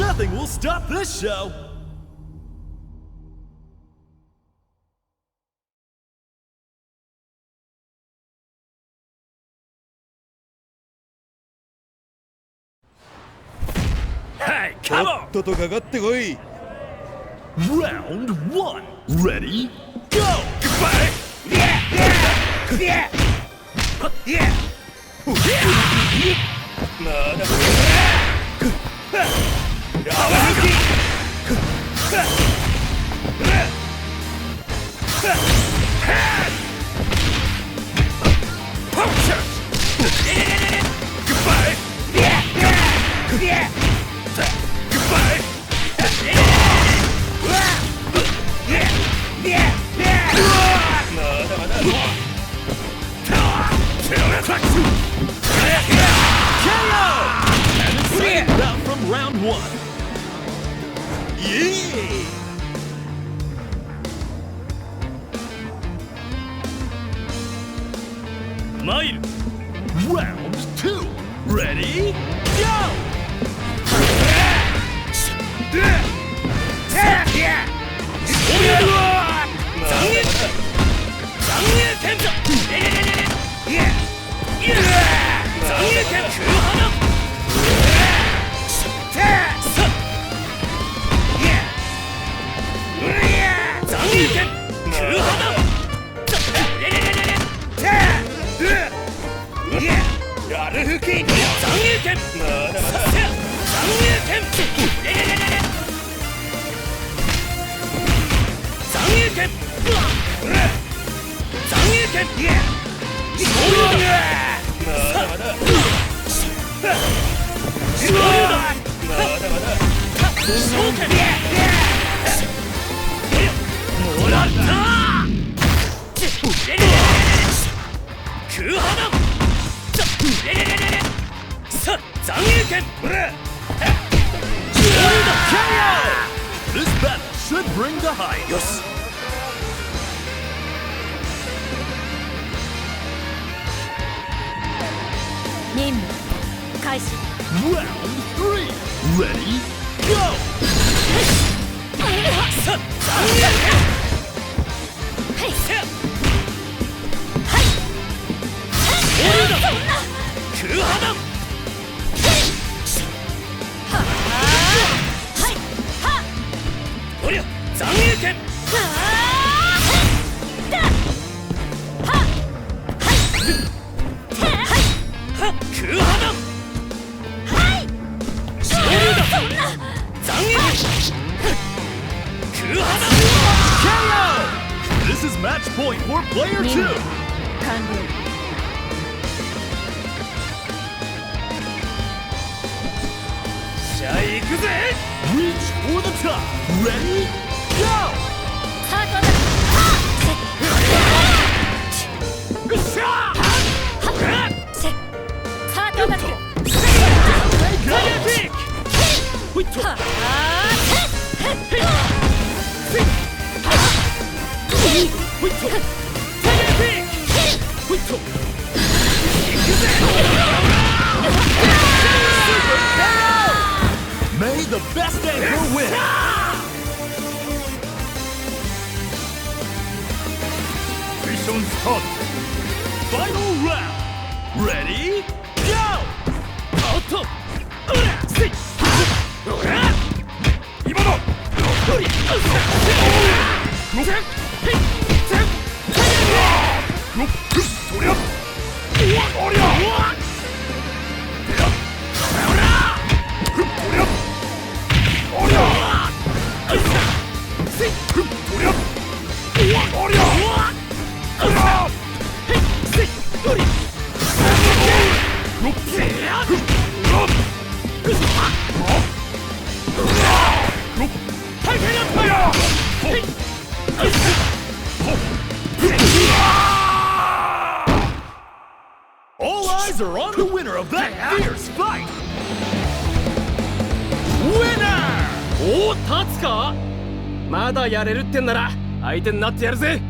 Nothing will stop this show! Hey, come on! とっととかかってこい。 Round 1. Ready? Go! Goodbye! Yeah! Yeah! Yeah! Yeah! まだRound 1. Yeah! Mile. Round 2. Ready? Go! This battle should bring the high. Yes. Round 3. Ready? Go! This is match point for player 2. Reach for the top. Ready? Go! May the best anchor win! Mission start! Final round! Ready? Go! All eyes are on the winner of that fierce fight! Winner! おお、立つか。まだやれるってんなら相手になってやるぜ。